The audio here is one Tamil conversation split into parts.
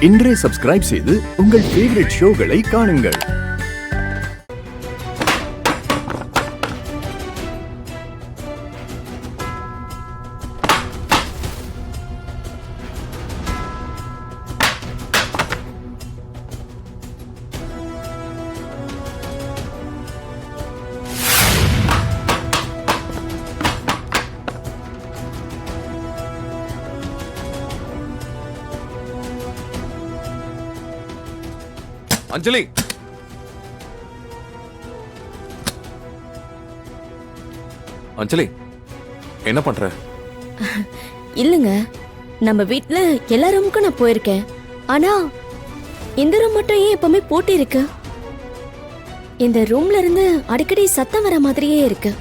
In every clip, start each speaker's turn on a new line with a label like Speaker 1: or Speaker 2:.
Speaker 1: இன்றே சப்ஸ்கிரைப் செய்து உங்கள் ஃபேவரட் ஷோகளை காணுங்கள்.
Speaker 2: அஞ்சலி, அஞ்சலி என்ன பண்ற?
Speaker 3: இல்லங்க, நம்ம வீட்ல எல்லா ரூமுக்கும் நான் போயிருக்கேன். ஆனா இந்த ரூம் மட்டும் ஏன் எப்பவுமே பூட்டி இருக்கு? இந்த ரூம்ல இருந்து அடிக்கடி சத்தம் வர மாதிரியே இருக்கு.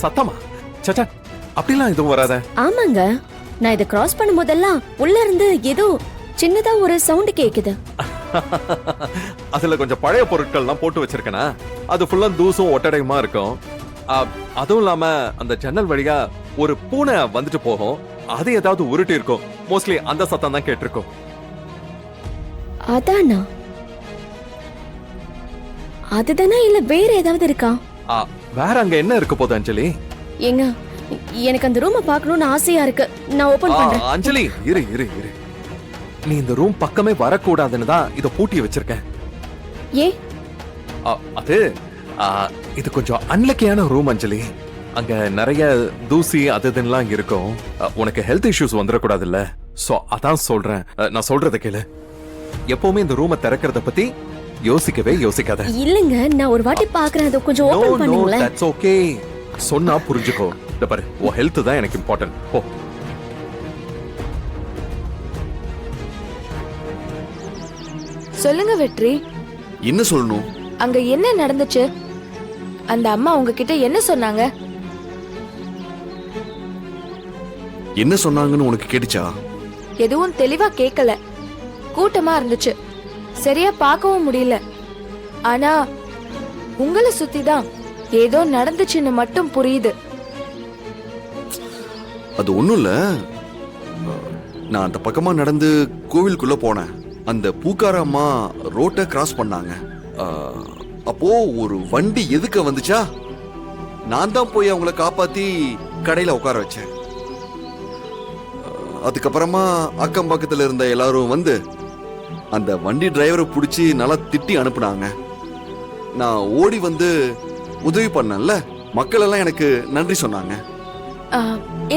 Speaker 2: சத்தமா? சச்சா, அப்படிலாம் எதுவும் வராத.
Speaker 3: ஆமாங்க, நான் இதை கிராஸ் பண்ணும் போதெல்லாம் உள்ள இருந்து ஏதோ சின்னதா ஒரு சவுண்ட் கேக்குது.
Speaker 2: அதுல கொஞ்சம் பழைய பொருட்கள்லாம் போட்டு வச்சிருக்கேனா, அது ஃபுல்லா தூசும் ஒட்டடையுமா இருக்கும். அதுவும் இல்லாம அந்த ஜன்னல் வழியா ஒரு பூனை வந்துட்டு போகும், அது ஏதாவது உருட்டி இருக்கும். மோஸ்ட்லி அந்த சத்தம் தான் கேட்டிருக்கும்.
Speaker 3: அதானா? அதுதானா இல்ல வேற ஏதாவது இருக்கா?
Speaker 2: வேற அங்க என்ன இருக்க போகுது அஞ்சலி?
Speaker 3: ஏங்க, எனக்கு அந்த ரூமை பார்க்கணும்னு ஆசையா இருக்கு. நான் ஓபன் பண்றேன்.
Speaker 2: அஞ்சலி இரு இரு இரு, நீ இந்த ரூம் பக்கமே வரக்கூடாதுன்னு தான் இதை பூட்டி வச்சிருக்கேன்.
Speaker 3: ஏ?
Speaker 2: அது இது கொஞ்சம் அன்லக்கியான ரூம் அஞ்சலி. அங்க நிறைய தூசி அதுலாம் இருக்கும். உனக்கு ஹெல்த் இஷ்யூஸ் வந்துடக்கூடாதுல்ல, சோ அதான் சொல்றேன். நான் சொல்றத கேளு. எப்பவுமே இந்த ரூமை திறக்கிறத பத்தி யோசிக்கவே யோசிக்காத.
Speaker 3: இல்லங்க, நான் ஒரு வாட்டி பாக்குறேன். அது கொஞ்சம் ஓபன் பண்ணுங்களேன்.
Speaker 2: தட்ஸ் ஓகே, சொன்னா புரிஞ்சுக்கோ. இந்த பாரு, உன் ஹெல்த் தான் எனக்கு இம்பார்ட்டன்ட். போ.
Speaker 4: சொல்லுங்க வெற்றி.
Speaker 5: என்ன சொல்லணும்?
Speaker 4: அங்க என்ன நடந்துச்சு? அந்த அம்மா உங்ககிட்ட என்ன சொன்னாங்க?
Speaker 5: என்ன சொன்னாங்கன்னு உனக்கு கேட்டுச்சா?
Speaker 4: எதுவும் தெளிவா கேட்கல. கூட்டமா இருந்துச்சு, சரியா பார்க்கவும் முடியல. ஆனா உங்களை சுத்தி தான் ஏதோ நடந்துச்சுன்னு மட்டும் புரியுது.
Speaker 5: அது ஒண்ணும் இல்ல. நான் அந்த பக்கமா நடந்து கோவிலுக்குள்ள போனேன். அந்த பூக்கார அம்மா ரோட்டை கிராஸ் பண்ணாங்க. அப்போ ஒரு வண்டி எதுக்க வந்துச்சா, நான் தான் போய் அவங்கள காப்பாத்தி கடையில உட்கார வச்சேன். அதுக்கப்புறமா அக்கம் பக்கத்துல இருந்த எல்லாரும் வந்து அந்த வண்டி டிரைவரை பிடிச்சி நல்லா திட்டி அனுப்புனாங்க. நான் ஓடி வந்து உதவி பண்ணல, மக்கள் எல்லாம் எனக்கு நன்றி சொன்னாங்க.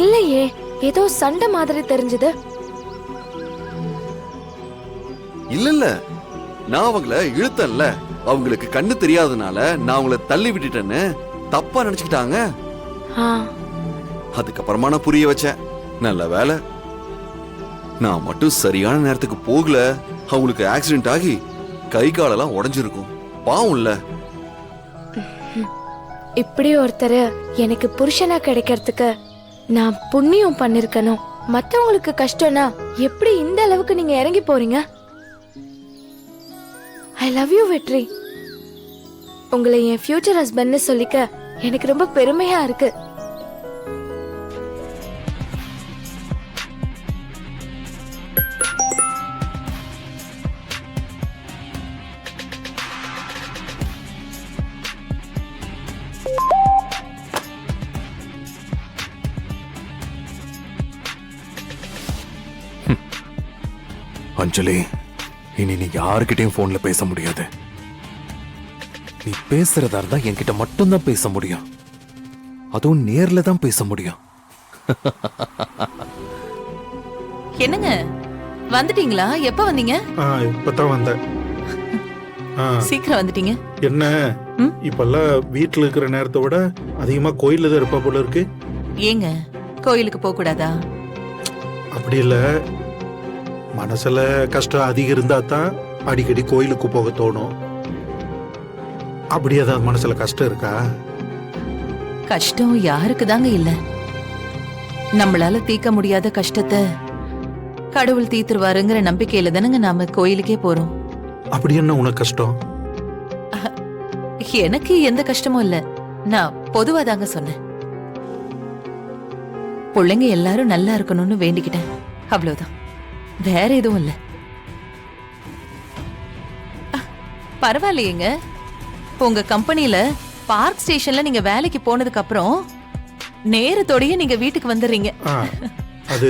Speaker 4: இல்லையே, ஏதோ சண்டை மாதிரி தெரிஞ்சது.
Speaker 5: இல்ல, நான் அவங்கள இழுத்தன்ல, அவங்களுக்கு கண்ணு தெரியாதனால நான் அவங்கள தள்ளி விட்டுட்டேன்னு தப்பா நினைச்சுக்கிட்டாங்க. அதுக்கப்புறமா நான் புரிய வச்சேன். நல்ல வேலை நான் மட்டும் சரியான நேரத்துக்கு போகல, அவங்களுக்கு ஆக்சிடென்ட் ஆகி கை காலெல்லாம் உடைஞ்சிருக்கும். பாவம் இல்ல.
Speaker 4: இப்படி ஒருத்தர் எனக்கு புருஷனா கிடைக்கிறதுக்கு நான் புண்ணியம் பண்ணிருக்கணும். மத்தவங்களுக்கு கஷ்டம்னா எப்படி இந்த அளவுக்கு நீங்க இறங்கி போறீங்க? ஐ லவ் யூ வெற்றி. உங்களை என் ஃபியூச்சர் ஹஸ்பண்ட்னு சொல்லிக்க எனக்கு ரொம்ப பெருமையா இருக்கு.
Speaker 2: அஞ்சலி, இனி நீ யாருக்கிட்டையும் போன்ல பேச முடியாது. நீ பேசுறதா இருந்தா என்கிட்ட மட்டும்தான் பேச முடியும். அதுவும் நேர்ல தான் பேச முடியும்.
Speaker 6: என்னங்க, வந்துட்டீங்களா? எப்ப வந்தீங்க?
Speaker 7: இப்பதான் வந்தேன்.
Speaker 6: சீக்கிரம் வந்துட்டீங்க.
Speaker 7: என்ன இப்பெல்லாம் வீட்டுல இருக்கிற நேரத்தை விட அதிகமா கோயில்ல தான் இருப்பா போல இருக்கு.
Speaker 6: ஏங்க, கோயிலுக்கு போக கூடாதா?
Speaker 7: அப்படி இல்ல, மனசுல கஷ்டம் அதிகம் இருந்தா தான் அடிக்கடி கோயிலுக்கு போக தோணும். அப்படி ஏதாவது மனசுல கஷ்டம் இருக்கா?
Speaker 6: கஷ்டம் யாருக்கு தாங்க இல்ல. நம்மளால தீர்க்க முடியாத கஷ்டத்தை கடவுள் தீர்த்துருவாருங்கிற நம்பிக்கையில தானங்க நாம கோயிலுக்கே போறோம்.
Speaker 7: அப்படி என்ன உனக்கு கஷ்டம்?
Speaker 6: எனக்கு எந்த கஷ்டமும் இல்ல. நான் பொதுவா தாங்க சொன்னேன். பிள்ளைங்க எல்லாரும் நல்லா இருக்கணும்னு வேண்டிக்கிட்டேன், அவ்வளவுதான். வேற எதுவும் இல்ல. பரவாயில்லையேங்க, உங்க கம்பெனில பார்க் ஸ்டேஷன்ல நீங்க வேலைக்கு போனதுக்கு அப்புறம் நேரத்தோடயே நீங்க வீட்டுக்கு வந்துடுறீங்க.
Speaker 7: ஆ, அது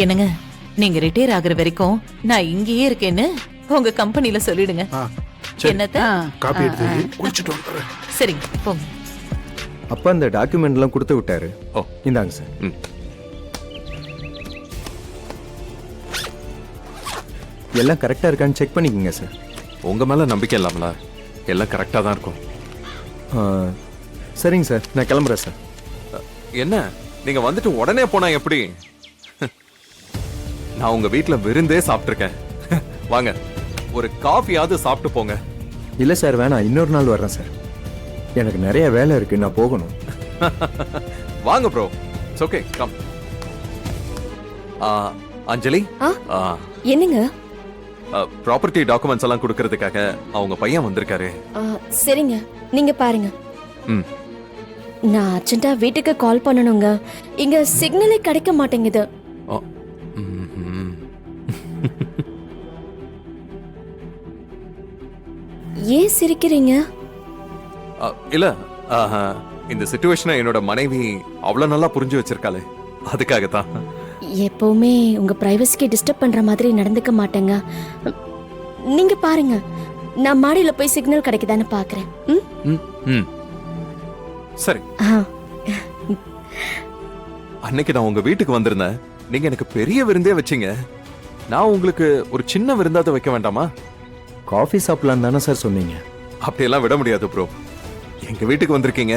Speaker 6: என்னங்க, நீங்க ரிட்டையர் ஆகுற வரைக்கும் நான் இங்கேயே இருக்கேன்னு உங்க கம்பெனில சொல்லிடுங்க.
Speaker 7: ஆ,
Speaker 6: என்னத்த?
Speaker 7: காப்பி எடுத்து வை, குளிச்சுட்டு வந்துடுறேன்.
Speaker 6: சரிங்க, போங்க.
Speaker 1: அப்பா அந்த டாக்குமெண்ட்லாம் கொடுத்து விட்டாரு.
Speaker 2: ஓ.
Speaker 1: இந்தாங்க சார்.
Speaker 2: ம்.
Speaker 1: எல்லாம் கரெக்டா இருக்கான்னு செக் பண்ணிக்கோங்க சார்.
Speaker 2: உங்க மேல நம்பிக்கை இல்லாமல? எல்லாம் கரெக்டா தான் இருக்கும்.
Speaker 1: ஆ, சரிங்க சார், நான் கிளம்புறேன் சார்.
Speaker 2: என்ன நீங்க வந்துட்டு உடனே போனா எப்படி? நான் உங்க வீட்ல விருந்தே சாப்பிட்டிருக்கேன். வாங்க, ஒரு காஃபியாவது சாப்பிட்டு போங்க.
Speaker 1: இல்லை சார், வேணாம், இன்னொரு நாள் வர்றேன் சார். எனக்கு நிறைய வேலை இருக்கு, நான் போகணும்.
Speaker 2: வாங்க ப்ரோ, இட்ஸ் ஓகே, கம். அஞ்சலி,
Speaker 3: ஆ? என்னங்க?
Speaker 2: ப்ராப்பர்ட்டி டாக்குமெண்ட்ஸ் எல்லாம் கொடுக்கறதுக்காக அவங்க பையன் வந்திருக்காரு.
Speaker 3: சரிங்க, நீங்க பாருங்க.
Speaker 2: ம்.
Speaker 3: நான் அர்ஜென்ட்டா வீட்டுக்கு கால் பண்ணணுங்க. இங்க சிக்னலே கிடைக்க மாட்டேங்குது.
Speaker 2: ஓ, ம்ஹும்.
Speaker 3: ஏன் சிரிக்கிறீங்க?
Speaker 2: இல்ல, இந்த சிச்சுவேஷனை என்னோட மனைவி அவ்வளவு நல்லா புரிஞ்சு வச்சிருக்காளே, அதுக்காகத்தான்.
Speaker 3: எப்பவுமே உங்க பிரைவசிக்கு டிஸ்டர்ப் பண்ற மாதிரி நடந்துக்க மாட்டேங்க. நீங்க பாருங்க, நான் மாடியில போய் சிக்னல் கிடைக்குதான்னு பாக்குறேன். ம்?
Speaker 2: ம், ம். சரி.
Speaker 3: ஆ.
Speaker 2: அன்னைக்கு நான் உங்க வீட்டுக்கு வந்திருந்தேன், நீங்க எனக்கு பெரிய விருந்தே வச்சீங்க. நான் உங்களுக்கு ஒரு சின்ன விருந்தாவது வைக்க வேண்டாமா?
Speaker 1: காஃபி சாப்பிடலாம் தானே சார் சொன்னீங்க?
Speaker 2: அப்படியெல்லாம் விட முடியாது ப்ரோ. எங்க வீட்டுக்கு வந்திருக்கீங்க,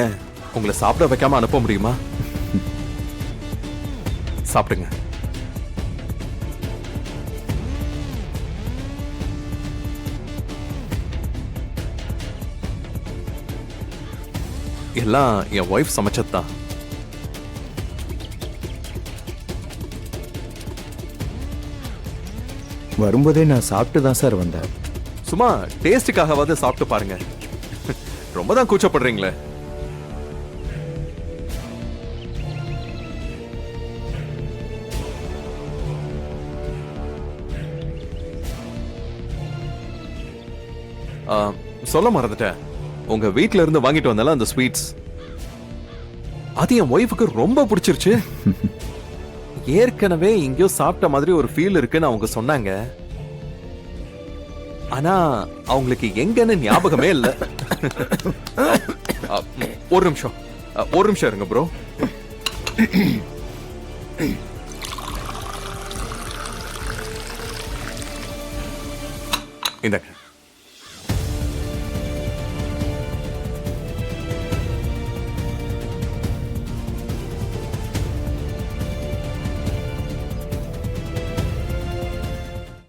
Speaker 2: உங்களை சாப்பிட வைக்காம அனுப்ப முடியுமா? சாப்பிடுங்க. எல்லாம் என் ஒய்ஃப் சமைச்சதுதான்.
Speaker 1: வரும்போதே நான் சாப்பிட்டு தான் சார் வந்தேன்.
Speaker 2: சும்மா டேஸ்டுக்காகவாது சாப்பிட்டு பாருங்க. ரொம்ப தான் கூச்சப்படுறீங்களே. சொல்ல மறந்துட்டேன், உங்க வீட்ல இருந்து வாங்கிட்டு வந்தால அந்த ஸ்வீட்ஸ், அது என் ஒய்ஃபுக்கு ரொம்ப பிடிச்சிருச்சு. ஏற்கனவே எங்கேயோ சாப்பிட்ட மாதிரி ஒரு ஃபீல் இருக்குன்னு அவங்க சொன்னாங்க. ஆனா அவங்களுக்கு எங்கன்னு ஞாபகமே இல்ல. ஒரு நிமிஷம் இருங்க ப்ரோ. இந்தாங்க.